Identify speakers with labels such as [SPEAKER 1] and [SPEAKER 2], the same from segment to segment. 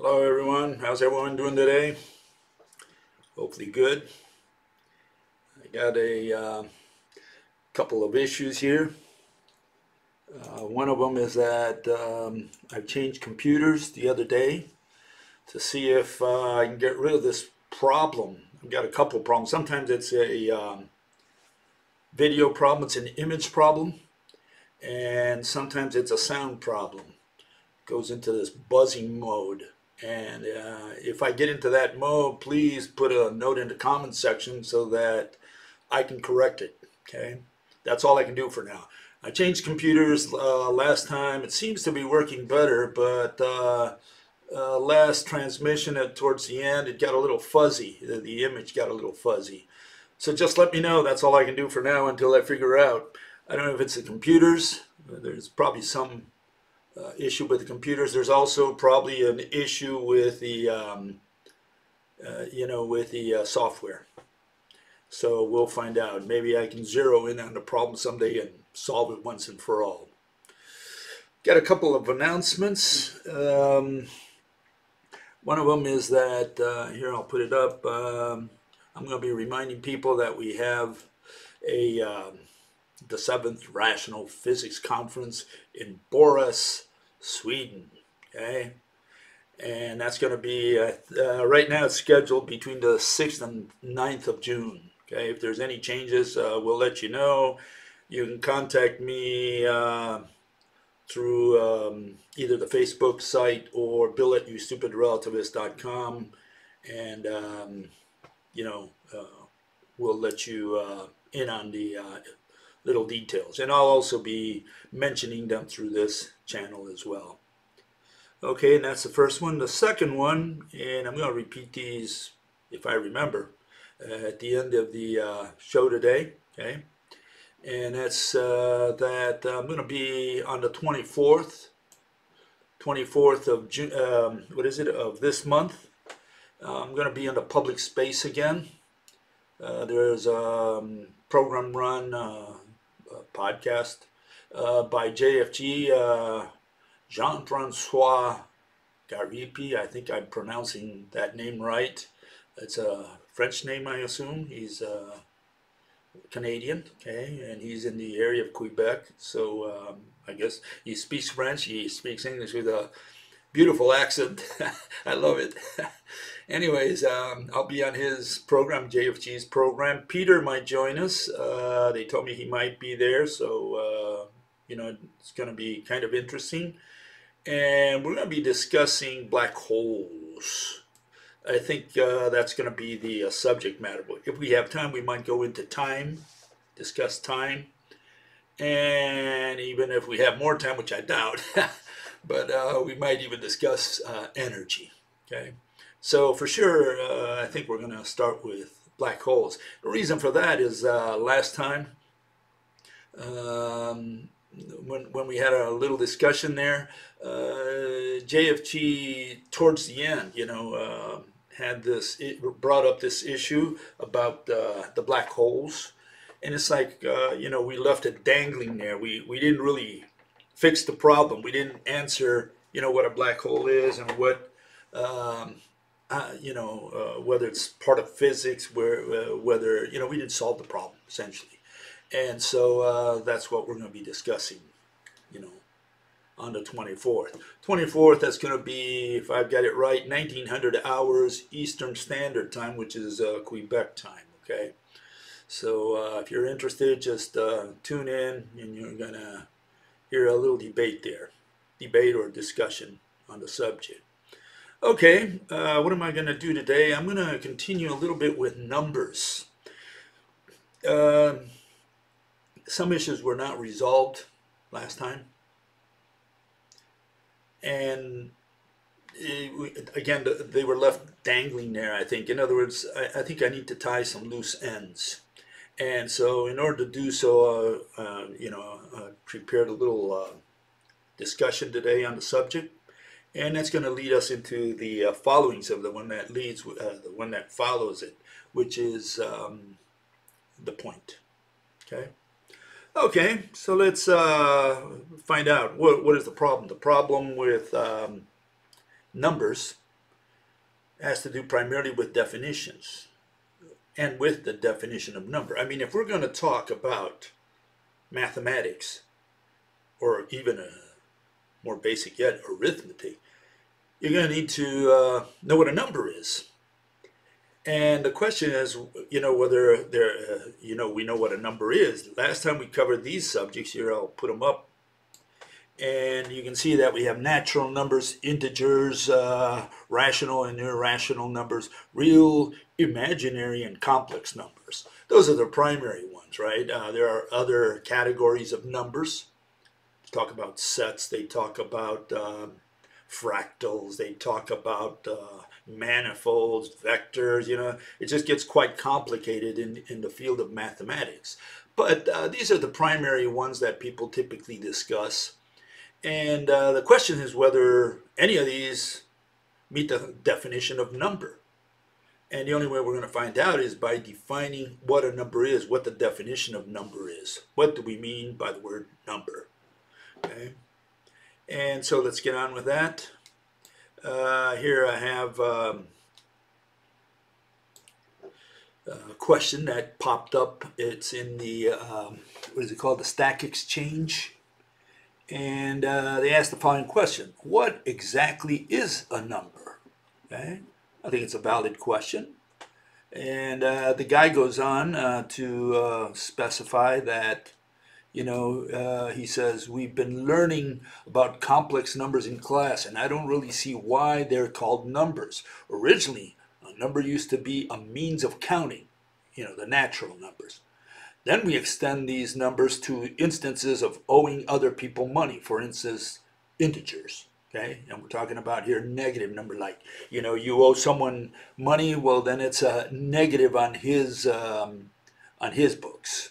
[SPEAKER 1] Hello everyone, how's everyone doing today? Hopefully good. I got a couple of issues here. One of them is that I changed computers the other day to see if I can get rid of this problem. I've got a couple of problems. Sometimes it's a video problem, it's an image problem, and sometimes it's a sound problem. It goes into this buzzing mode. And if I get into that mode, please put a note in the comment section so that I can correct it. Okay, that's all I can do for now. I changed computers last time. It seems to be working better, but last transmission towards the end, it got a little fuzzy. The image got a little fuzzy. So just let me know. That's all I can do for now until I figure out. I don't know if it's the computers. There's probably some issue with the computers. There's also probably an issue with the software. So we'll find out. Maybe I can zero in on the problem someday and solve it once and for all. Got a couple of announcements. One of them is that here, I'll put it up. I'm going to be reminding people that we have the 7th Rational Physics Conference in Borås, Sweden. Okay, and that's going to be right now it's scheduled between the 6th and 9th of June. Okay, if there's any changes, we'll let you know. You can contact me through either the Facebook site or bill@youstupidrelativist.com, and we'll let you in on the little details, and I'll also be mentioning them through this channel as well. Okay, and that's the first one. The second one, and I'm going to repeat these if I remember at the end of the show today. Okay, and that's that I'm going to be on the 24th of June. What is it, of this month? I'm going to be in the public space again. There's a program run podcast by JFG, Jean-Francois Garipi. I think I'm pronouncing that name right. It's a French name, I assume. He's Canadian, okay, and he's in the area of Quebec. So I guess he speaks French. He speaks English with a beautiful accent. I love it. Anyways, I'll be on his program, JFG's program. Peter might join us. They told me he might be there, so it's going to be kind of interesting. And we're going to be discussing black holes. I think that's going to be the subject matter. If we have time, we might go into time, discuss time, and even if we have more time, which I doubt, but we might even discuss energy. Okay. So for sure, I think we're going to start with black holes. The reason for that is last time, when we had a little discussion there, JFG towards the end, brought up this issue about the black holes, and it's like we left it dangling there. We didn't really fix the problem. We didn't answer what a black hole is and what whether it's part of physics, whether we didn't solve the problem essentially, and so that's what we're going to be discussing, on the 24th. 24th, that's going to be, if I've got it right, 1900 hours Eastern Standard Time, which is Quebec time. Okay, so if you're interested, just tune in, and you're going to hear a little debate or discussion on the subject. Okay, what am I going to do today? I'm going to continue a little bit with numbers. Some issues were not resolved last time. And again, they were left dangling there, I think. In other words, I think I need to tie some loose ends. And so in order to do so, I prepared a little discussion today on the subject. And that's going to lead us into the followings of the one that leads, the one that follows it, which is the point. Okay. Okay, so let's find out what is the problem. The problem with numbers has to do primarily with definitions and with the definition of number. I mean, if we're going to talk about mathematics, or even a more basic yet, arithmetic, you're going to need to know what a number is. And the question is, whether we know what a number is. Last time we covered these subjects here, I'll put them up. And you can see that we have natural numbers, integers, rational and irrational numbers, real, imaginary, and complex numbers. Those are the primary ones, right? There are other categories of numbers. They talk about sets, they talk about fractals, they talk about manifolds, vectors, it just gets quite complicated in the field of mathematics. But these are the primary ones that people typically discuss. And the question is whether any of these meet the definition of number. And the only way we're going to find out is by defining what a number is, what the definition of number is. What do we mean by the word number? Okay. And so let's get on with that. Here I have a question that popped up. It's in the, what is it called? The Stack Exchange. And they asked the following question: what exactly is a number? Okay, I think it's a valid question. And the guy goes on to specify that, he says, we've been learning about complex numbers in class, and I don't really see why they're called numbers. Originally, a number used to be a means of counting, the natural numbers. Then we extend these numbers to instances of owing other people money, for instance, integers. Okay, and we're talking about here negative number, like, you owe someone money, well, then it's a negative on his books,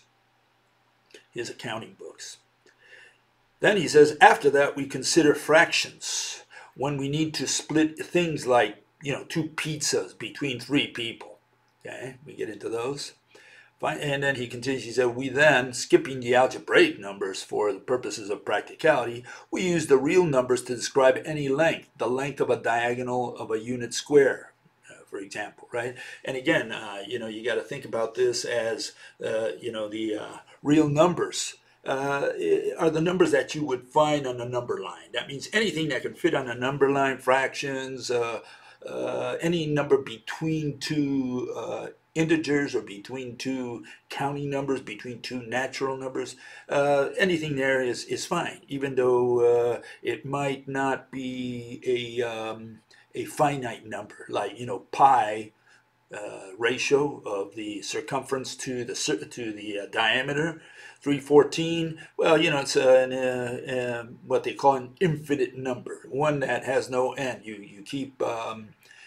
[SPEAKER 1] his accounting books. Then he says, after that, we consider fractions when we need to split things like, 2 pizzas between 3 people. Okay, we get into those. And then he continues, he said, we then, skipping the algebraic numbers for the purposes of practicality, we use the real numbers to describe any length, the length of a diagonal of a unit square, for example, right? And again, you got to think about this as, the real numbers are the numbers that you would find on a number line. That means anything that can fit on a number line, fractions, any number between 2 integers or between 2 counting numbers, between 2 natural numbers, anything there is fine, even though it might not be a finite number, like pi ratio of the circumference to the diameter, 314. Well, it's what they call an infinite number, one that has no end. You keep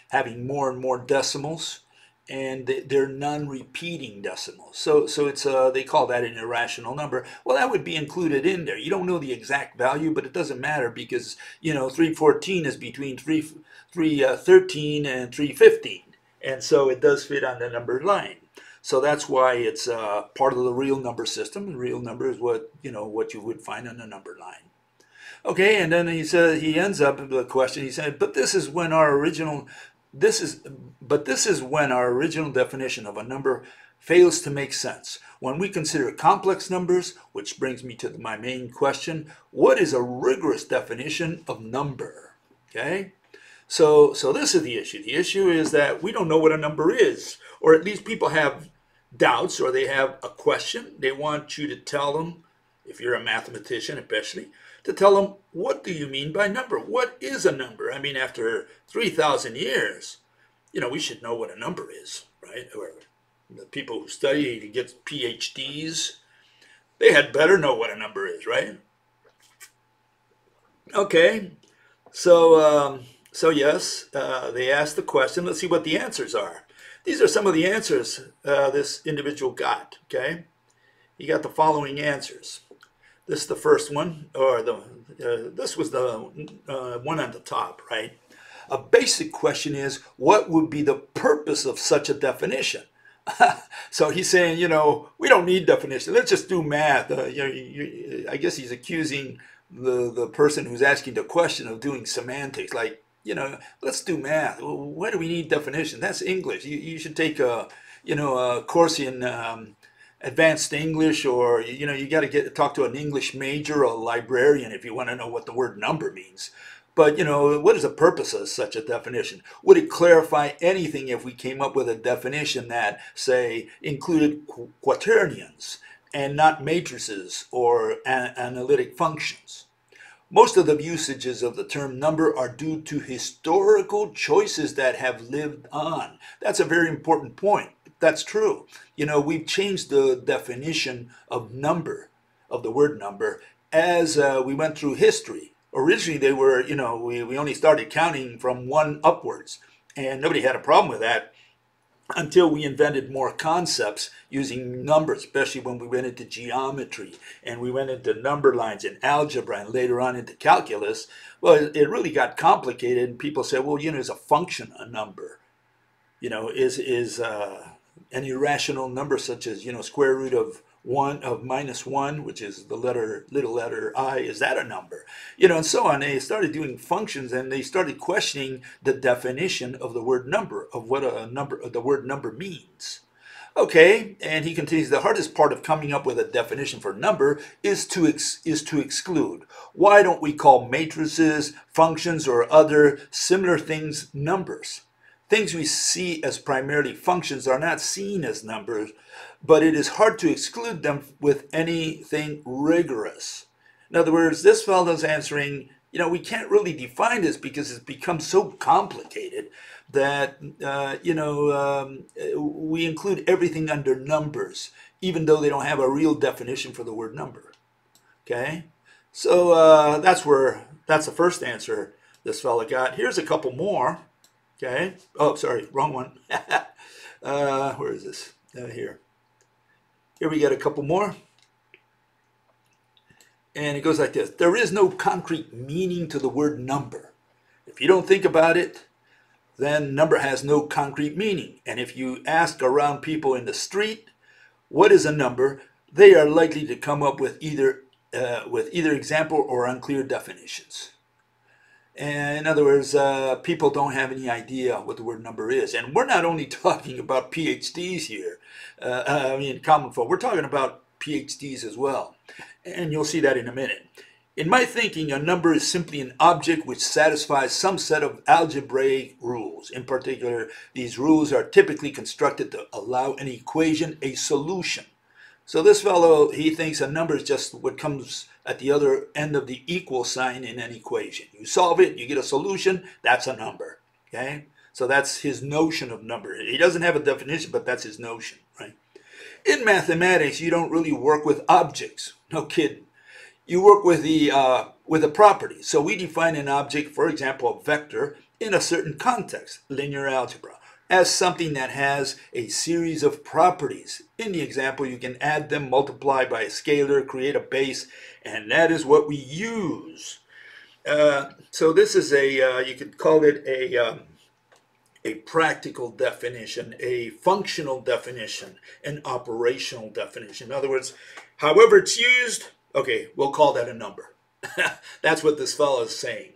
[SPEAKER 1] having more and more decimals, and they're non-repeating decimals. So it's they call that an irrational number. Well, that would be included in there. You don't know the exact value, but it doesn't matter because 314 is between 313 and 315, and so it does fit on the number line. So that's why it's part of the real number system. The real number is what you would find on the number line. Okay, and then he ends up with a question. He said, but this is when our original definition of a number fails to make sense. When we consider complex numbers, which brings me to my main question, what is a rigorous definition of number? Okay, so this is the issue. The issue is that we don't know what a number is, or at least people have doubts, or they have a question. They want you to tell them, if you're a mathematician especially, to tell them, what do you mean by number? What is a number? I mean, after 3,000 years, we should know what a number is, right? Or the people who study to get PhDs, they had better know what a number is, right? Okay, so yes, they asked the question. Let's see what the answers are. These are some of the answers this individual got, okay? He got the following answers. This is the first one, or this was the one on the top, right? A basic question is, what would be the purpose of such a definition? So he's saying, we don't need definition. Let's just do math. I guess he's accusing the person who's asking the question of doing semantics, like let's do math. Well, why do we need definition? That's English. You should take a course in advanced English, or you got to talk to an English major or a librarian if you want to know what the word number means. But what is the purpose of such a definition? Would it clarify anything if we came up with a definition that, say, included quaternions and not matrices or analytic functions? Most of the usages of the term number are due to historical choices that have lived on. That's a very important point. That's true. We've changed the definition of number, of the word number, as we went through history. Originally, they were, we only started counting from one upwards, and nobody had a problem with that until we invented more concepts using numbers, especially when we went into geometry and we went into number lines and algebra and later on into calculus. Well, it really got complicated, and people said, well, is a function a number? Is an irrational number such as, square root of -1, which is the little letter I, is that a number? And so on. They started doing functions, and they started questioning the definition of the word number, of what the word number means. Okay, and he continues, the hardest part of coming up with a definition for number is to exclude. Why don't we call matrices, functions, or other similar things numbers? Things we see as primarily functions are not seen as numbers, but it is hard to exclude them with anything rigorous. In other words, this fellow's answering, we can't really define this because it's become so complicated that, we include everything under numbers, even though they don't have a real definition for the word number. Okay? So that's the first answer this fellow got. Here's a couple more. Okay. Oh, sorry, wrong one. Where is this? Here. Here we get a couple more. And it goes like this. There is no concrete meaning to the word number. If you don't think about it, then number has no concrete meaning. And if you ask around people in the street, what is a number, they are likely to come up with either example or unclear definitions. And in other words, people don't have any idea what the word number is. And we're not only talking about PhDs here, common folk. We're talking about PhDs as well. And you'll see that in a minute. In my thinking, a number is simply an object which satisfies some set of algebraic rules. In particular, these rules are typically constructed to allow an equation a solution. So this fellow, he thinks a number is just what comes at the other end of the equal sign in an equation. You solve it, you get a solution, that's a number. Okay? So that's his notion of number. He doesn't have a definition, but that's his notion, right? In mathematics, you don't really work with objects. No kidding. You work with the properties. So we define an object, for example, a vector, in a certain context, linear algebra, as something that has a series of properties. In the example, you can add them, multiply by a scalar, create a base, and that is what we use. So this is you could call it a practical definition, a functional definition, an operational definition. In other words, however it's used, okay, we'll call that a number. That's what this fellow is saying.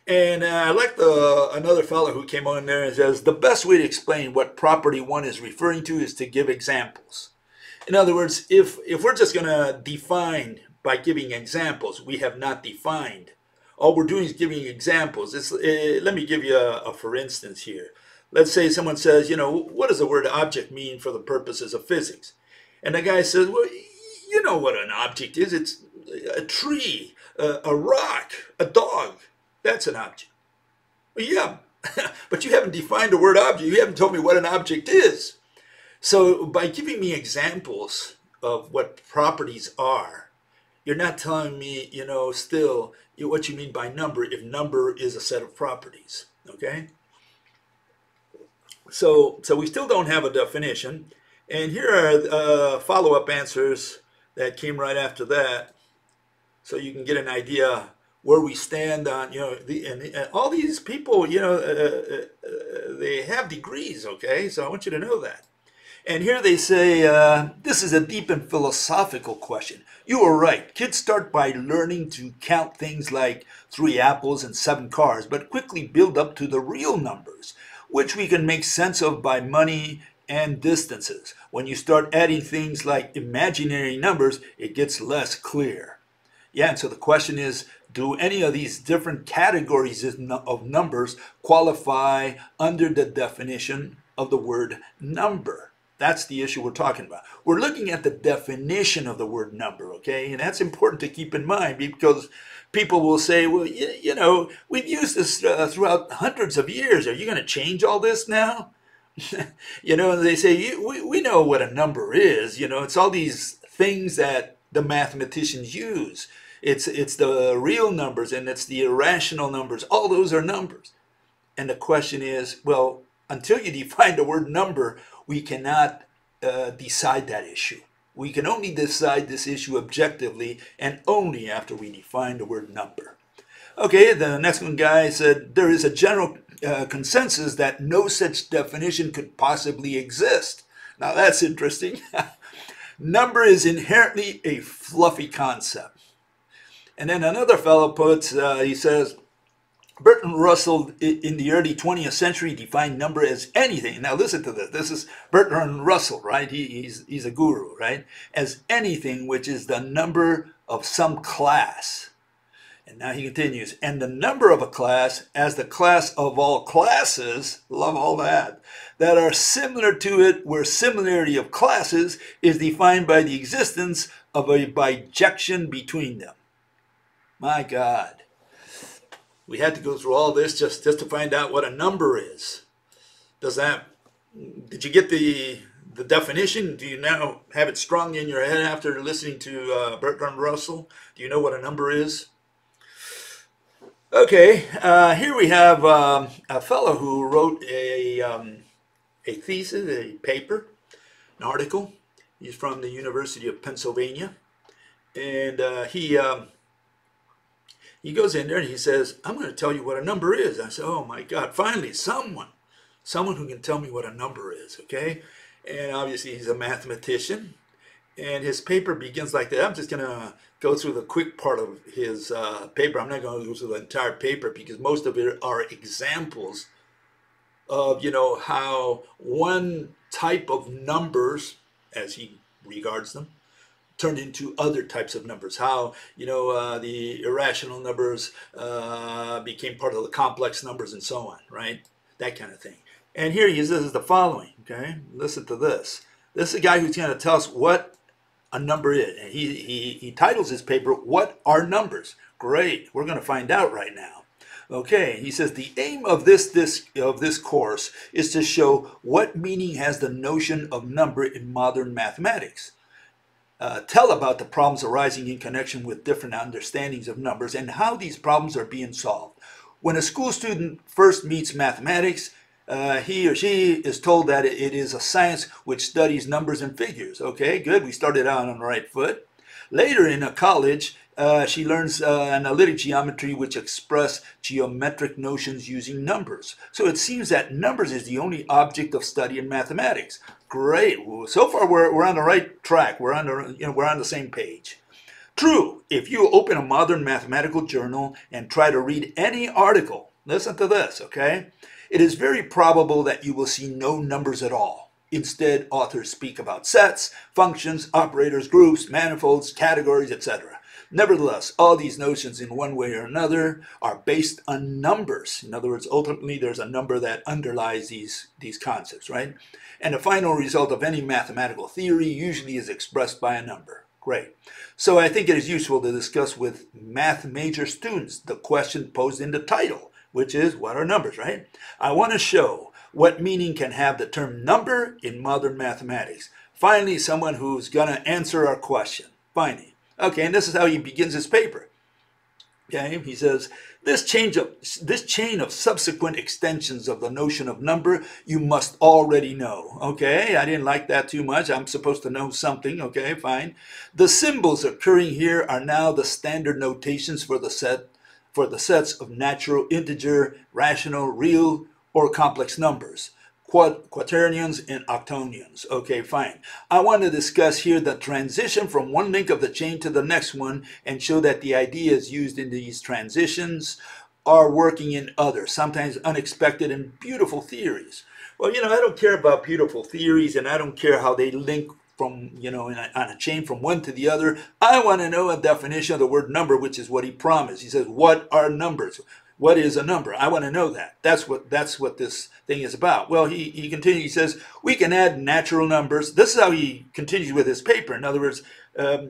[SPEAKER 1] And I like another fellow who came on there and says, the best way to explain what property one is referring to is to give examples. In other words, if we're just going to define by giving examples, we have not defined. All we're doing is giving examples. Let me give you a for instance here. Let's say someone says, what does the word object mean for the purposes of physics? And the guy says, well, you know what an object is. It's a tree, a rock, a dog. That's an object. Well, yeah, but you haven't defined the word object. You haven't told me what an object is. So by giving me examples of what properties are, you're not telling me, still what you mean by number, if number is a set of properties, okay? So we still don't have a definition. And here are follow-up answers that came right after that, so you can get an idea where we stand on, and all these people, they have degrees, okay? So I want you to know that. And here they say, this is a deep and philosophical question. You are right. Kids start by learning to count things like 3 apples and 7 cars, but quickly build up to the real numbers, which we can make sense of by money and distances. When you start adding things like imaginary numbers, it gets less clear. Yeah, and so the question is, do any of these different categories of numbers qualify under the definition of the word number? That's the issue we're talking about. We're looking at the definition of the word number, okay? And that's important to keep in mind because people will say, well, you know, we've used this throughout hundreds of years. Are you going to change all this now? You know, they say, we know what a number is. You know, it's all these things that the mathematicians use. It's the real numbers and it's the irrational numbers. All those are numbers. And the question is, well, until you define the word number, we cannot decide that issue. We can only decide this issue objectively and only after we define the word number. Okay, the next one guy said, there is a general consensus that no such definition could possibly exist. Now that's interesting. Number is inherently a fluffy concept. And then another fellow puts, he says, Bertrand Russell in the early 20th century defined number as anything. Now listen to this. This is Bertrand Russell, right? He's a guru, right? As anything which is the number of some class. And now he continues, and the number of a class as the class of all classes, love all that are similar to it, where similarity of classes is defined by the existence of a bijection between them. My God. We had to go through all this just to find out what a number is. Did you get the definition? Do you now have it strong in your head after listening to Bertrand Russell? Do you know what a number is? Okay, here we have a fellow who wrote a thesis, a paper, an article. He's from the University of Pennsylvania. And he goes in there and he says, I'm going to tell you what a number is. I said, oh my God, finally someone who can tell me what a number is, okay? And obviously he's a mathematician. And his paper begins like that. I'm just going to go through the quick part of his paper. I'm not going to go through the entire paper because most of it are examples of, you know, how one type of numbers, as he regards them, turned into other types of numbers. How, you know, the irrational numbers became part of the complex numbers and so on, right? That kind of thing. And here he says the following, okay? Listen to this. This is a guy who's going to tell us what a number is. And he titles his paper, What Are Numbers? Great. We're going to find out right now. Okay, he says the aim of this course is to show what meaning has the notion of number in modern mathematics. Tell about the problems arising in connection with different understandings of numbers and how these problems are being solved. When a school student first meets mathematics, he or she is told that it is a science which studies numbers and figures. Okay, good. We started out on the right foot. Later in a college, she learns analytic geometry, which express geometric notions using numbers. So it seems that numbers is the only object of study in mathematics. Great. So far, we're on the right track. We're on the same page. True. If you open a modern mathematical journal and try to read any article, listen to this, okay? It is very probable that you will see no numbers at all. Instead, authors speak about sets, functions, operators, groups, manifolds, categories, etc. Nevertheless, all these notions in one way or another are based on numbers. In other words, ultimately there's a number that underlies these concepts, right? And the final result of any mathematical theory usually is expressed by a number. Great. So I think it is useful to discuss with math major students the question posed in the title, which is, what are numbers, right? I want to show what meaning can have the term number in modern mathematics. Finally, someone who's going to answer our question. Finally. Okay, and this is how he begins his paper. Okay, he says, this chain of subsequent extensions of the notion of number you must already know. Okay, I didn't like that too much. I'm supposed to know something. Okay, fine. The symbols occurring here are now the standard notations for the sets of natural, integer, rational, real, or complex numbers. quaternions, and octonions. Okay, fine. I want to discuss here the transition from one link of the chain to the next one and show that the ideas used in these transitions are working in other, sometimes unexpected and beautiful theories. Well, I don't care about beautiful theories, and I don't care how they link from, on a chain from one to the other. I want to know a definition of the word number, which is what he promised. He says, what are numbers? What is a number? I want to know that. That's what this thing is about. Well, he continues. He says, we can add natural numbers. This is how he continues with his paper. In other words,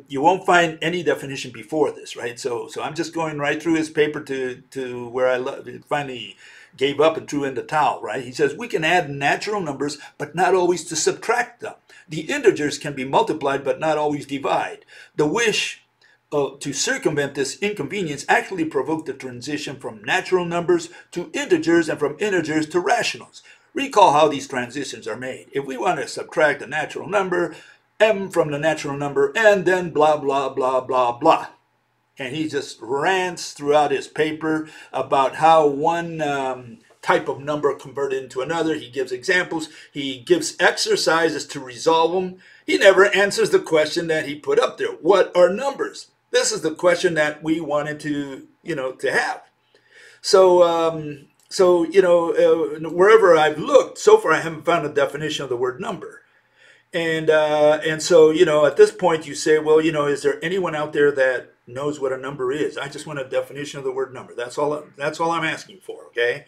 [SPEAKER 1] you won't find any definition before this, right? So I'm just going right through his paper to where I finally gave up and threw in the towel, right? He says, we can add natural numbers, but not always to subtract them. The integers can be multiplied, but not always divide. The wish to circumvent this inconvenience actually provoked the transition from natural numbers to integers and from integers to rationals. Recall how these transitions are made. If we want to subtract a natural number, m from the natural number, and then blah, blah, blah, blah, blah. And he just rants throughout his paper about how one type of number converted into another. He gives examples. He gives exercises to resolve them. He never answers the question that he put up there. What are numbers? This is the question that we wanted to have. So, wherever I've looked, so far I haven't found a definition of the word number. And so, at this point you say, well, is there anyone out there that knows what a number is? I just want a definition of the word number. That's all I'm asking for, okay?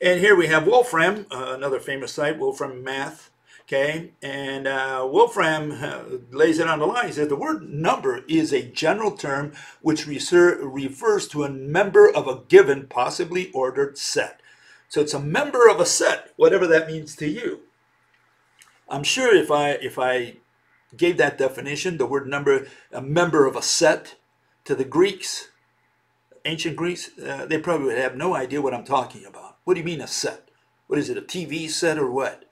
[SPEAKER 1] And here we have Wolfram, another famous site, Wolfram Math, okay? And Wolfram lays it on the line. He says the word number is a general term which refers to a member of a given, possibly ordered set. So it's a member of a set, whatever that means to you. I'm sure if I gave that definition, the word number, a member of a set, to the Greeks, ancient Greeks, they probably would have no idea what I'm talking about. What do you mean a set? What is it, a TV set or what?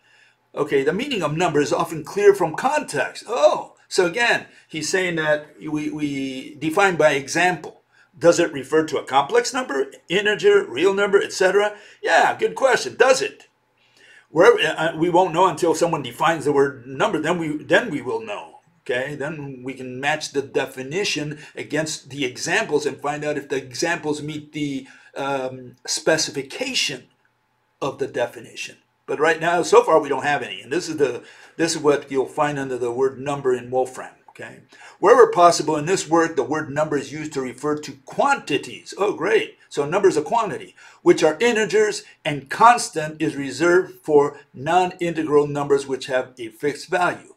[SPEAKER 1] Okay, the meaning of number is often clear from context. Oh, so again, he's saying that we define by example. Does it refer to a complex number, integer, real number, etc.? Yeah, good question. Does it? We won't know until someone defines the word number. Then we will know. Okay, then we can match the definition against the examples and find out if the examples meet the specification of the definition. But right now, so far, we don't have any. And this is what you'll find under the word number in Wolfram. Okay, wherever possible in this work, the word number is used to refer to quantities. Oh, great! So number is a quantity, which are integers, and constant is reserved for non-integral numbers which have a fixed value.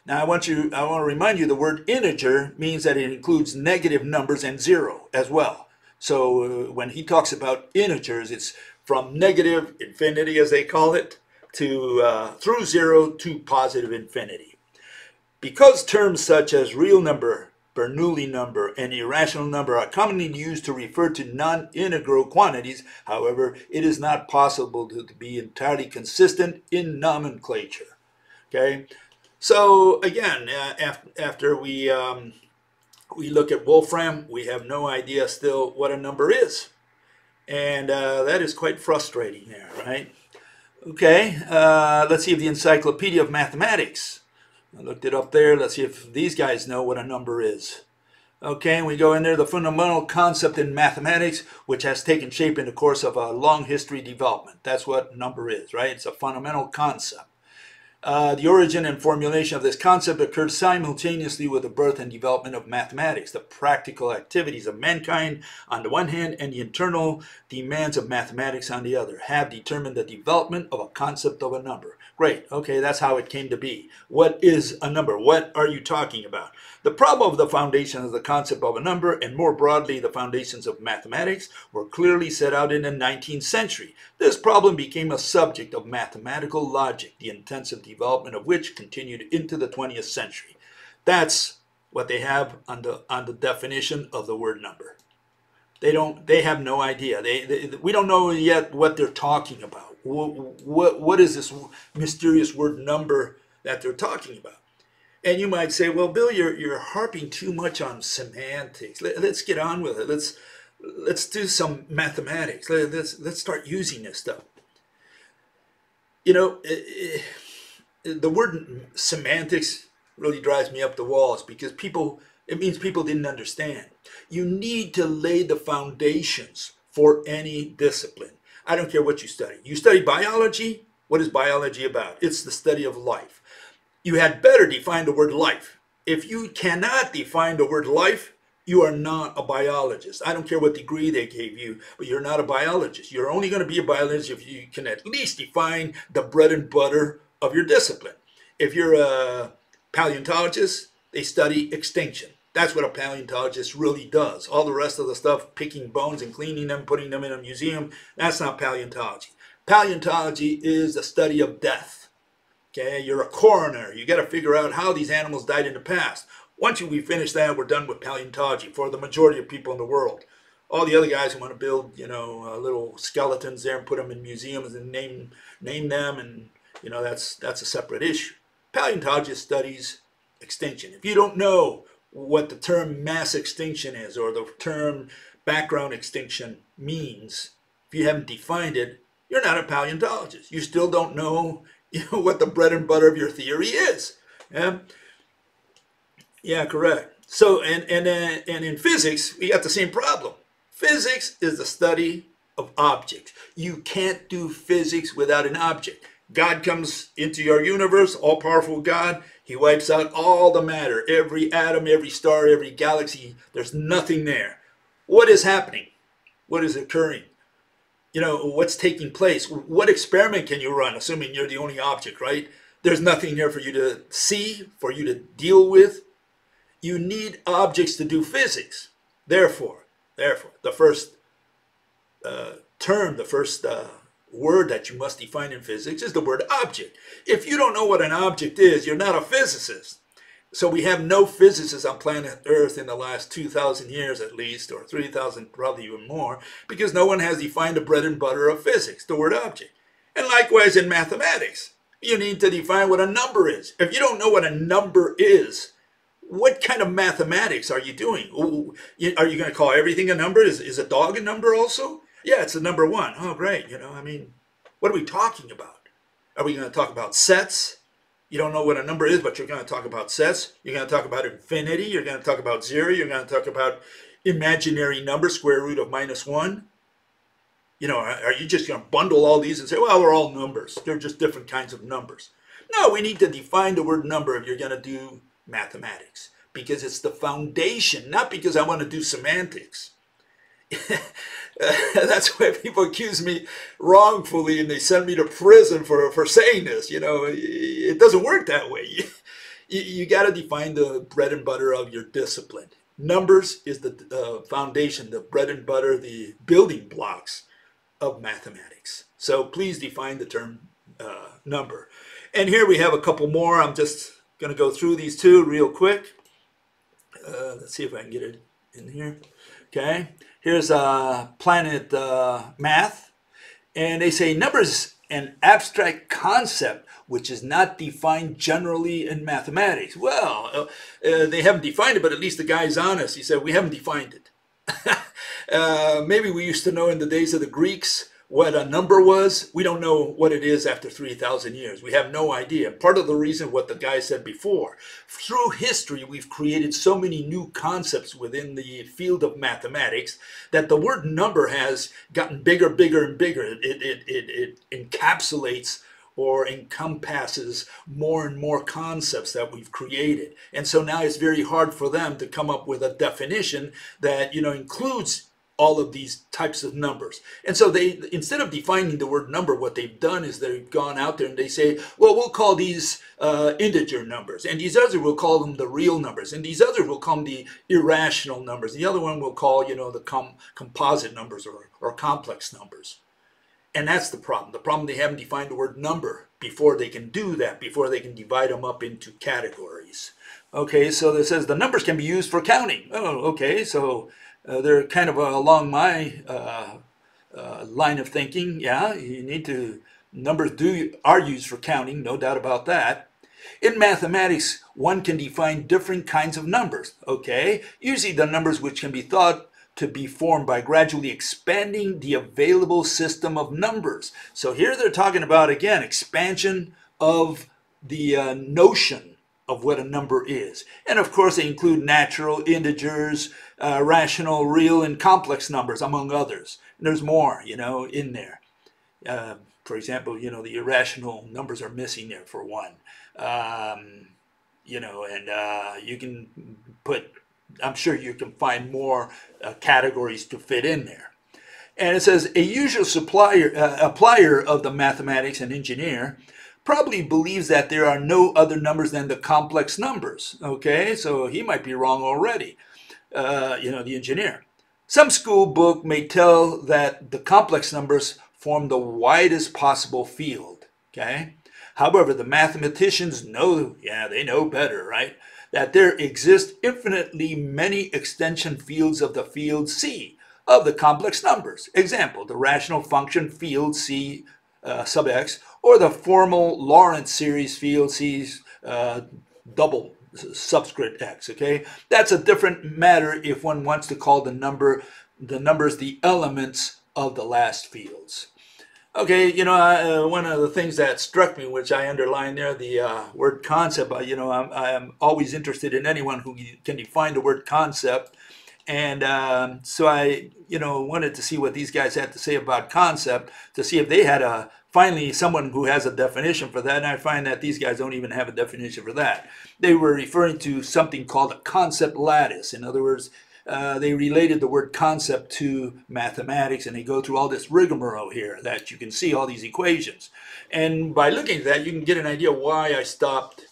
[SPEAKER 1] Now, I want to remind you the word integer means that it includes negative numbers and zero as well. So when he talks about integers, it's from negative infinity, as they call it, to through zero to positive infinity. Because terms such as real number, Bernoulli number, and irrational number are commonly used to refer to non-integral quantities, however, it is not possible to be entirely consistent in nomenclature. Okay. So again, after we look at Wolfram, we have no idea still what a number is. And that is quite frustrating there, right? Okay, let's see if the Encyclopedia of Mathematics, I looked it up there. Let's see if these guys know what a number is. Okay, we go in there, the fundamental concept in mathematics, which has taken shape in the course of a long history development. That's what number is, right? It's a fundamental concept. The origin and formulation of this concept occurred simultaneously with the birth and development of mathematics. The practical activities of mankind on the one hand and the internal demands of mathematics on the other have determined the development of a concept of a number. Great, okay, that's how it came to be. What is a number? What are you talking about? The problem of the foundation of the concept of a number, and more broadly the foundations of mathematics, were clearly set out in the 19th century. This problem became a subject of mathematical logic, the intensive development of which continued into the 20th century. That's what they have on the definition of the word number. They have no idea. We don't know yet what they're talking about. What is this mysterious word number that they're talking about? And you might say, well, Bill, you're harping too much on semantics. Let's get on with it. Let's do some mathematics. Let's start using this stuff. You know, the word semantics really drives me up the walls because it means people didn't understand. You need to lay the foundations for any discipline. I don't care what you study. You study biology. What is biology about? It's the study of life. You had better define the word life. If you cannot define the word life, you are not a biologist. I don't care what degree they gave you, but you're not a biologist. You're only going to be a biologist if you can at least define the bread and butter of your discipline. If you're a paleontologist, they study extinction. That's what a paleontologist really does. All the rest of the stuff, picking bones and cleaning them, putting them in a museum, that's not paleontology. Paleontology is the study of death. Okay, you're a coroner. You got to figure out how these animals died in the past. Once we finish that, we're done with paleontology for the majority of people in the world. All the other guys who want to build, little skeletons there and put them in museums and name them, and that's a separate issue. Paleontologist studies extinction. If you don't know what the term mass extinction is or the term background extinction means, if you haven't defined it, you're not a paleontologist. You still don't know, what the bread and butter of your theory is. Yeah, correct. So, and in physics, we got the same problem. Physics is the study of objects. You can't do physics without an object. God comes into your universe, all-powerful God. He wipes out all the matter, every atom, every star, every galaxy. There's nothing there. What is happening? What is occurring? What's taking place? What experiment can you run, assuming you're the only object, right? There's nothing there for you to see, for you to deal with. You need objects to do physics. Therefore, the first term, the first word that you must define in physics is the word object. If you don't know what an object is, you're not a physicist. So we have no physicists on planet Earth in the last 2,000 years at least, or 3,000, probably even more, because no one has defined the bread and butter of physics, the word object. And likewise in mathematics, you need to define what a number is. If you don't know what a number is, what kind of mathematics are you doing? Are you going to call everything a number? Is a dog a number also? Yeah, it's a number one. Oh, great. What are we talking about? Are we going to talk about sets? You don't know what a number is, but you're going to talk about sets. You're going to talk about infinity. You're going to talk about zero. You're going to talk about imaginary number, square root of -1. Are you just going to bundle all these and say, well, they're all numbers. They're just different kinds of numbers. No, we need to define the word number if you're going to do mathematics, because it's the foundation, not because I want to do semantics. That's why people accuse me wrongfully and they send me to prison for saying this. It doesn't work that way. You got to define the bread and butter of your discipline. Numbers is the foundation, the bread and butter, the building blocks of mathematics. So please define the term number. And here we have a couple more. I'm just going to go through these two real quick. Let's see if I can get it in here. Okay. Here's Planet Math. And they say numbers an abstract concept which is not defined generally in mathematics. Well, they haven't defined it, but at least the guy's honest. He said, we haven't defined it. Maybe we used to know in the days of the Greeks what a number was. We don't know what it is after 3,000 years. We have no idea. Part of the reason, what the guy said before, through history, we've created so many new concepts within the field of mathematics that the word number has gotten bigger, bigger, and bigger. It encapsulates or encompasses more and more concepts that we've created. And so now it's very hard for them to come up with a definition that, includes all of these types of numbers. And so they, instead of defining the word number, what they've done is they've gone out there and they say, well, we'll call these integer numbers, and these others we'll call them the real numbers, and these others we'll call them the irrational numbers. The other one we'll call, the composite numbers or complex numbers. And that's the problem. The problem, they haven't defined the word number before they can do that, before they can divide them up into categories. Okay, so it says the numbers can be used for counting. Oh, okay, so they're kind of along my line of thinking. Yeah, you need to, numbers are used for counting, no doubt about that. In mathematics, one can define different kinds of numbers, okay? Usually the numbers which can be thought to be formed by gradually expanding the available system of numbers. So here they're talking about, again, expansion of the notion of what a number is. And of course, they include natural, integers, rational, real, and complex numbers, among others. And there's more, in there. For example, the irrational numbers are missing there for one. And you can put, I'm sure you can find more categories to fit in there. And it says a usual applier of the mathematics and engineer probably believes that there are no other numbers than the complex numbers. Okay, so he might be wrong already, the engineer. Some school book may tell that the complex numbers form the widest possible field. Okay, however, the mathematicians know, they know better, right? That there exist infinitely many extension fields of the field C of the complex numbers. Example, the rational function field C sub x, or the formal Lorentz series field C double subscript x. Okay, that's a different matter if one wants to call the numbers the elements of the last fields. Okay, one of the things that struck me, which I underlined there, the word concept. I'm always interested in anyone who can define the word concept, and so I, wanted to see what these guys had to say about concept, to see if they had finally someone who has a definition for that. And I find that these guys don't even have a definition for that. They were referring to something called a concept lattice. In other words, they related the word concept to mathematics, and they go through all this rigmarole here that you can see all these equations. And by looking at that, you can get an idea why I stopped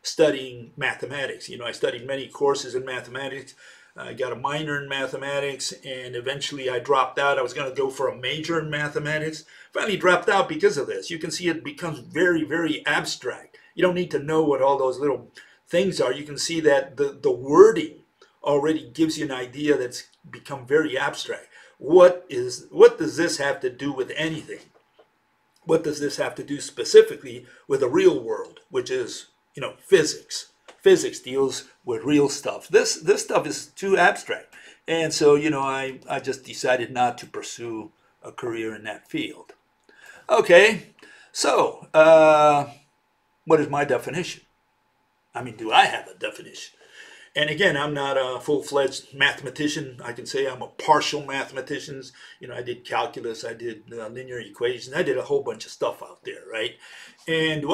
[SPEAKER 1] studying mathematics. I studied many courses in mathematics. I got a minor in mathematics, and eventually I dropped out. I was going to go for a major in mathematics. Finally dropped out because of this. You can see it becomes very, very abstract. You don't need to know what all those little things are. You can see that the wording already gives you an idea that's become very abstract. What does this have to do with anything? What does this have to do specifically with the real world, which is, physics? Physics deals with real stuff. This stuff is too abstract. And so, I just decided not to pursue a career in that field. Okay, so what is my definition? Do I have a definition? And again, I'm not a full-fledged mathematician. I can say I'm a partial mathematician. I did calculus, I did linear equations, I did a whole bunch of stuff out there, right? And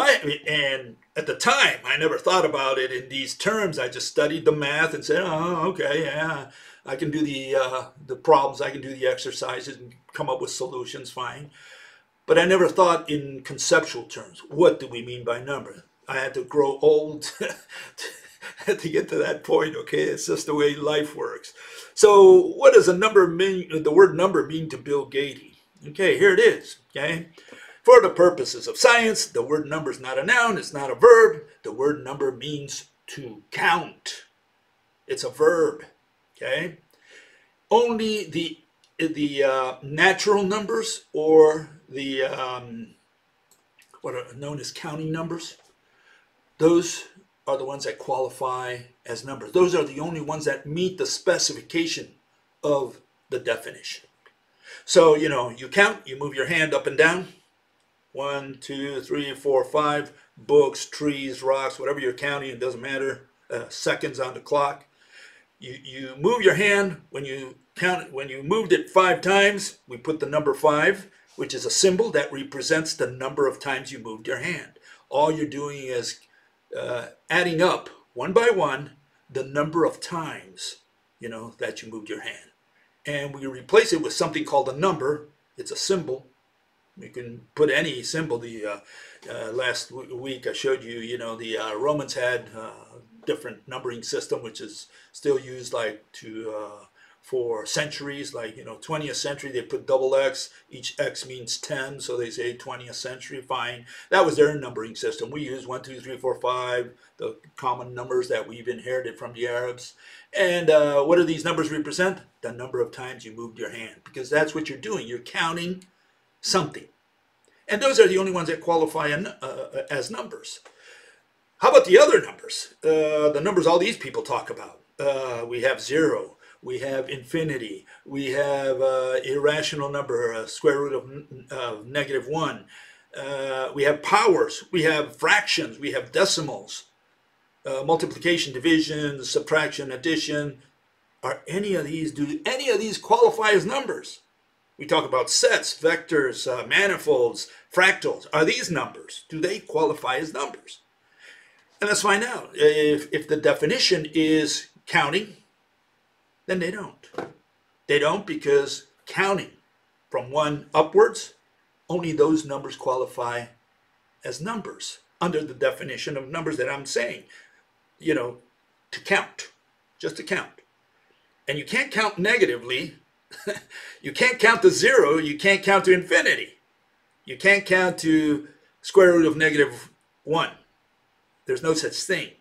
[SPEAKER 1] at the time, I never thought about it in these terms. I just studied the math and said, oh, okay, yeah, I can do the problems, I can do the exercises and come up with solutions, fine. But I never thought in conceptual terms. What do we mean by number? I had to grow old to get to that point. Okay, it's just the way life works. So what does a number mean, the word number mean to Bill Gates? Okay, here it is. Okay, for the purposes of science, the word number is not a noun, it's not a verb. The word number means to count. It's a verb. Okay, only the natural numbers, or the what are known as counting numbers, those are the ones that qualify as numbers. Those are the only ones that meet the specification of the definition. So, you count, you move your hand up and down. 1, 2, 3, 4, 5, books, trees, rocks, whatever you're counting, it doesn't matter. Seconds on the clock. You move your hand. When you moved it 5 times, we put the number 5, which is a symbol that represents the number of times you moved your hand. All you're doing is adding up one by one the number of times that you moved your hand, and we replace it with something called a number. It's a symbol. You can put any symbol. The last week I showed you, the Romans had different numbering system, which is still used for centuries. 20th century, they put double X. Each X means 10, so they say 20th century. Fine. That was their numbering system. We use 1, 2, 3, 4, 5, the common numbers that we've inherited from the Arabs. And what do these numbers represent? The number of times you moved your hand, because that's what you're doing. You're counting something. And those are the only ones that qualify as numbers. How about the other numbers? The numbers all these people talk about. We have 0. we have infinity, we have irrational number, square root of -1. We have powers, we have fractions, we have decimals, multiplication, division, subtraction, addition. Do any of these qualify as numbers? We talk about sets, vectors, manifolds, fractals. Are these numbers? Do they qualify as numbers? And let's find out. If the definition is counting, then they don't. They don't because counting from 1 upwards, only those numbers qualify as numbers under the definition of numbers that I'm saying. You know, to count, just to count. And you can't count negatively. You can't count to 0. You can't count to infinity. You can't count to square root of -1. There's no such thing.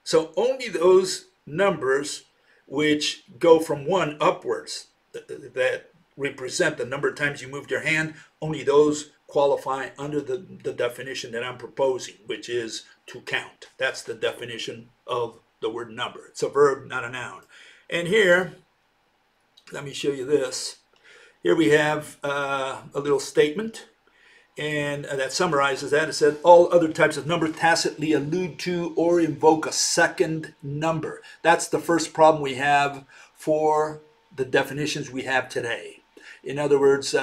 [SPEAKER 1] So only those numbers which go from 1 upwards, that represent the number of times you moved your hand, only those qualify under the definition that I'm proposing, which is to count. That's the definition of the word number. It's a verb, not a noun. And here, let me show you this. Here we have a little statement, and that summarizes that. It said, all other types of numbers tacitly allude to or invoke a second number. That's the first problem we have for the definitions we have today. In other words,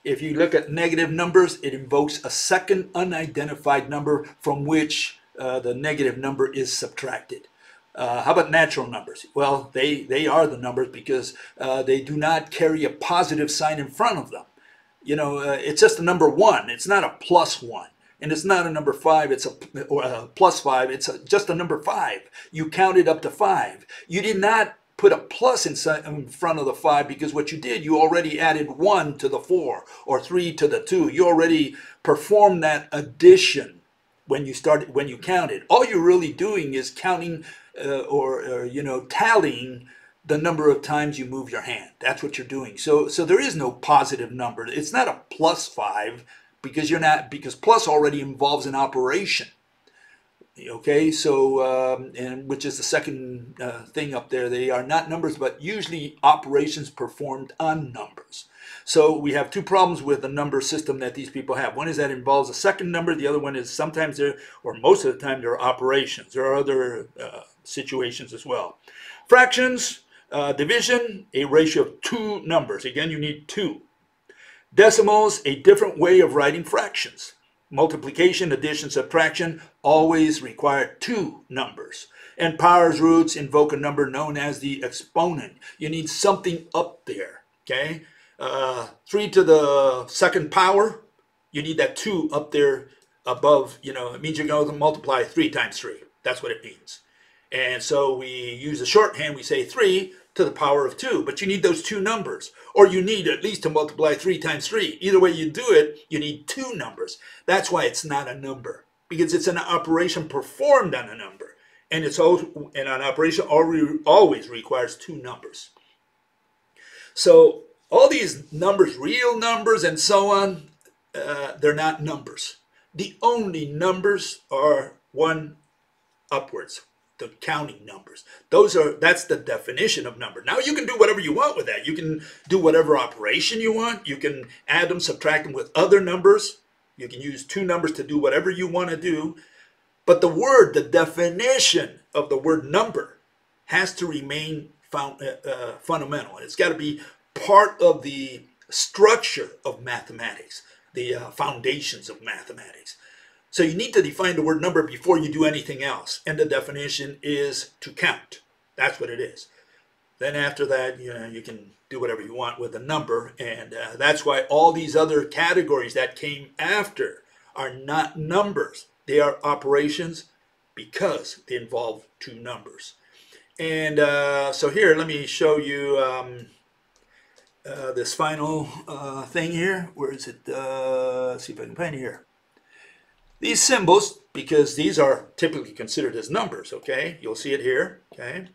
[SPEAKER 1] if you look at negative numbers, it invokes a second unidentified number from which the negative number is subtracted. How about natural numbers? Well, they are the numbers because they do not carry a positive sign in front of them. You know, it's just a number 1. It's not a +1. And it's not a number 5, it's or a +5. It's just a number 5. You counted up to 5. You did not put a plus in front of the 5 because what you did, you already added 1 to the 4 or 3 to the 2. You already performed that addition when you counted. All you're really doing is counting or tallying the number of times you move your hand. That's what you're doing. So there is no positive number. It's not a +5 because plus already involves an operation. Okay, so and which is the second thing up there. They are not numbers, but usually operations performed on numbers. So we have 2 problems with the number system that these people have. One is that it involves a second number. The other one is sometimes or most of the time, there are operations. There are other situations as well. Fractions, division, a ratio of 2 numbers. Again, you need 2. Decimals, a different way of writing fractions. Multiplication, addition, subtraction always require 2 numbers. And powers, roots invoke a number known as the exponent. You need something up there, okay? 3 to the 2nd power, you need that 2 up there above, it means you're going to multiply 3 times 3. That's what it means. And so we use a shorthand, we say 3 to the power of 2, but you need those 2 numbers, or you need at least to multiply 3 times 3. Either way you do it, you need 2 numbers. That's why it's not a number, because it's an operation performed on a number, and an operation always requires 2 numbers. So all these numbers, real numbers and so on, they're not numbers. The only numbers are 1 upwards. The counting numbers. That's the definition of number. Now you can do whatever you want with that. You can do whatever operation you want. You can add them, subtract them with other numbers. You can use 2 numbers to do whatever you want to do. But the definition of the word number has to remain fundamental. It's got to be part of the structure of mathematics, the foundations of mathematics. So you need to define the word number before you do anything else. And the definition is to count. That's what it is. Then after that, you can do whatever you want with a number. And that's why all these other categories that came after are not numbers. They are operations because they involve 2 numbers. And so here, let me show you this final thing here. Where is it? Let's see if I can find it here. These symbols, because these are typically considered as numbers, okay? You'll see it here, okay?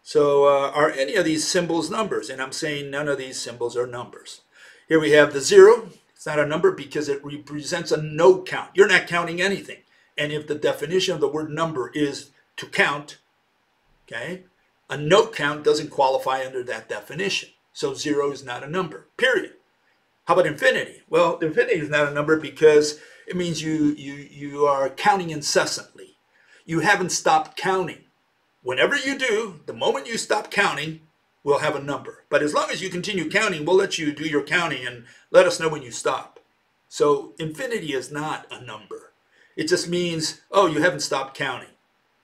[SPEAKER 1] So are any of these symbols numbers? And I'm saying none of these symbols are numbers. Here we have the 0. It's not a number because it represents a no count. You're not counting anything. And if the definition of the word number is to count, okay, A no count doesn't qualify under that definition. So 0 is not a number, period. How about infinity? Well, infinity is not a number because it means you are counting incessantly. You haven't stopped counting. Whenever you do, the moment you stop counting, we'll have a number. But as long as you continue counting, we'll let you do your counting and let us know when you stop. So infinity is not a number. It just means, oh, you haven't stopped counting.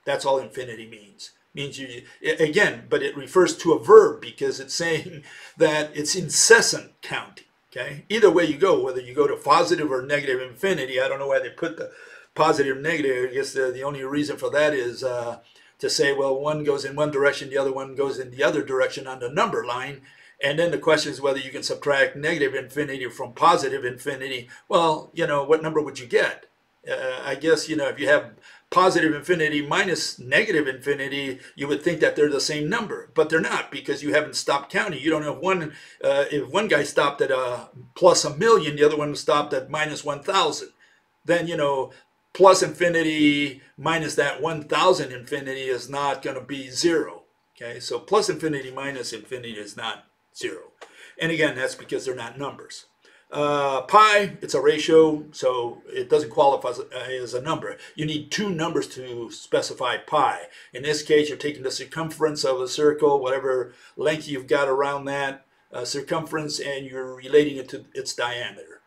[SPEAKER 1] That's all infinity means. Means you, again, but it refers to a verb because it's saying that it's incessant counting. Okay? Either way you go, whether you go to positive or negative infinity, I don't know why they put the positive and negative. I guess the only reason for that is to say, well, one goes in one direction, the other one goes in the other direction on the number line. And then the question is whether you can subtract negative infinity from positive infinity. Well, what number would you get? I guess, if you have positive infinity minus negative infinity, you would think that they're the same number, but they're not because you haven't stopped counting. You don't know if one guy stopped at plus 1,000,000, the other one stopped at minus 1,000. Then, plus infinity minus that 1,000 infinity is not going to be 0. Okay, so plus infinity minus infinity is not 0. And again, that's because they're not numbers. Pi, it's a ratio, so it doesn't qualify as a number. You need two numbers to specify pi. In this case, you're taking the circumference of a circle, whatever length you've got around that circumference, and you're relating it to its diameter.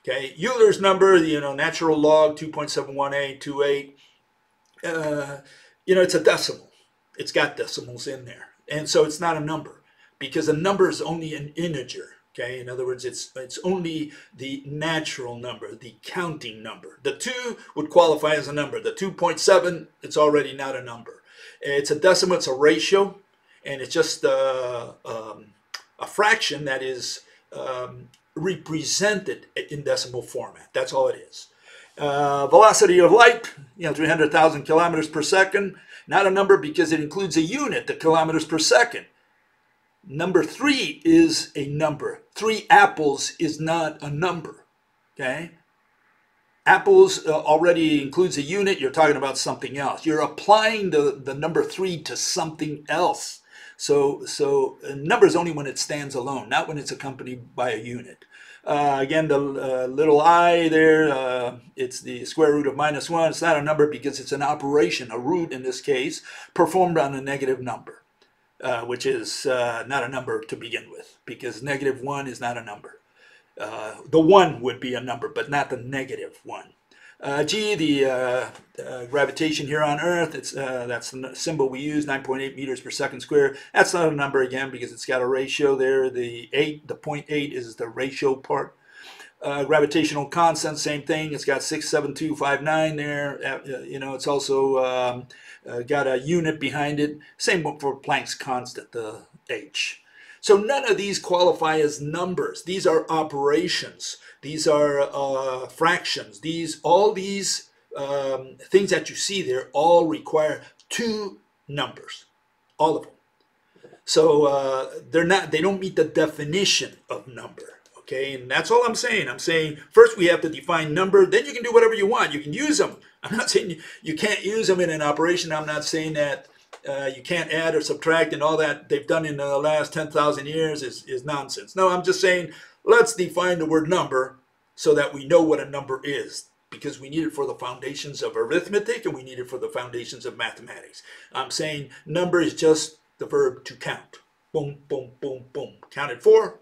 [SPEAKER 1] Okay, Euler's number, natural log 2.71828. It's a decimal. It's got decimals in there, and so it's not a number because a number is only an integer. Okay, in other words, it's only the natural number, the counting number. The 2 would qualify as a number. The 2.7, it's already not a number. It's a decimal, it's a ratio, and it's just a fraction that is represented in decimal format. That's all it is. Velocity of light, 300,000 kilometers per second. Not a number because it includes a unit, the kilometers per second. Number 3 is a number. 3 apples is not a number. Okay? Apples already includes a unit. You're talking about something else. You're applying the number 3 to something else. So a number is only when it stands alone, not when it's accompanied by a unit. Again, the little I there, it's the square root of -1. It's not a number because it's an operation, a root in this case, performed on a negative number. Which is not a number to begin with, because -1 is not a number. The 1 would be a number, but not the -1. G, the gravitation here on Earth, that's the symbol we use, 9.8 meters per second square. That's not a number again because it's got a ratio there. The 0.8 is the ratio part. Gravitational constant, same thing. It's got 67259 there. It's also got a unit behind it. Same for Planck's constant, the h. So none of these qualify as numbers. These are operations. These are fractions. All these things that you see there all require 2 numbers, all of them. So they don't meet the definition of number. Okay, and that's all I'm saying. I'm saying first we have to define number, then you can do whatever you want. You can use them. I'm not saying you can't use them in an operation. I'm not saying that you can't add or subtract and all that they've done in the last 10,000 years is nonsense. No, I'm just saying let's define the word number so that we know what a number is, because we need it for the foundations of arithmetic and we need it for the foundations of mathematics. I'm saying number is just the verb to count. Boom, boom, boom, boom. Counted 4.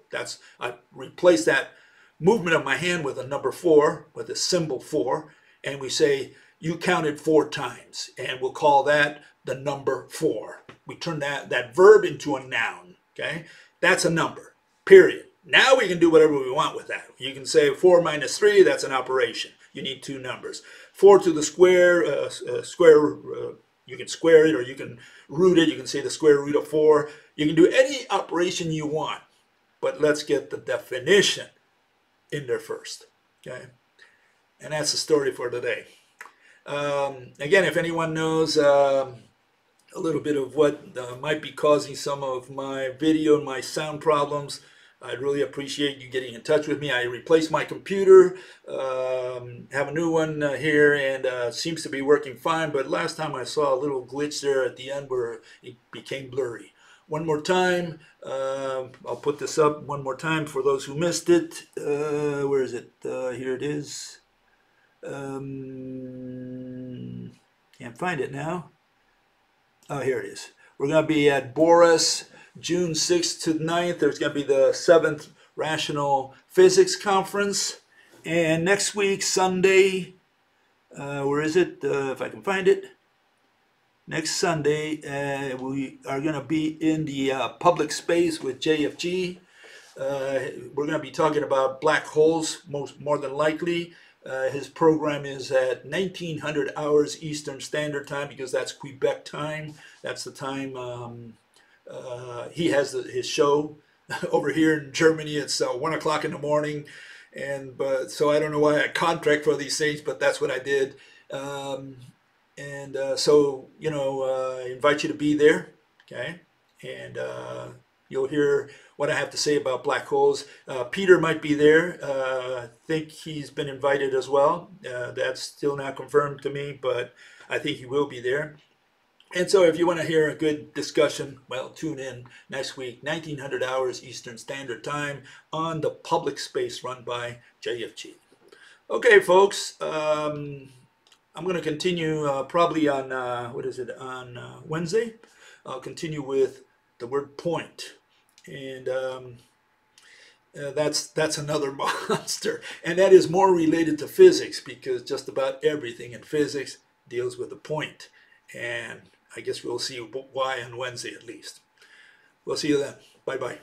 [SPEAKER 1] I replace that movement of my hand with a number 4, with a symbol 4, and we say you counted 4 times, and we'll call that the number 4. We turn that verb into a noun. Okay, that's a number. Period. Now we can do whatever we want with that. You can say 4 minus 3. That's an operation. You need 2 numbers. 4 to the square. You can square it or you can root it. You can say the square root of 4. You can do any operation you want, but let's get the definition in there first. Okay, and that's the story for today. Again, if anyone knows a little bit of what might be causing some of my video and my sound problems, I really appreciate you getting in touch with me. I replaced my computer, have a new one here, and seems to be working fine. But last time I saw a little glitch there at the end where it became blurry. One more time, I'll put this up one more time for those who missed it. Where is it? Here it is. Can't find it now. Oh, here it is. We're going to be at Boris, June 6th to 9th. There's going to be the 7th Rational Physics Conference. And next week, Sunday, where is it? If I can find it. Next Sunday, we are going to be in the public space with JFG. We're going to be talking about black holes, more than likely. His program is at 1900 hours Eastern Standard Time because that's Quebec time. That's the time he has his show. Over here in Germany, it's 1 o'clock in the morning. So I don't know why I contract for these things, but that's what I did. So, I invite you to be there, okay? And you'll hear what I have to say about black holes. Peter might be there. I think he's been invited as well. That's still not confirmed to me, but I think he will be there. And so if you want to hear a good discussion, well, tune in next week, 1900 hours Eastern Standard Time on the public space run by JFG. Okay, folks. I'm going to continue probably on, on Wednesday. I'll continue with the word point. And that's another monster. And that is more related to physics because just about everything in physics deals with a point. And I guess we'll see why on Wednesday at least. We'll see you then. Bye-bye.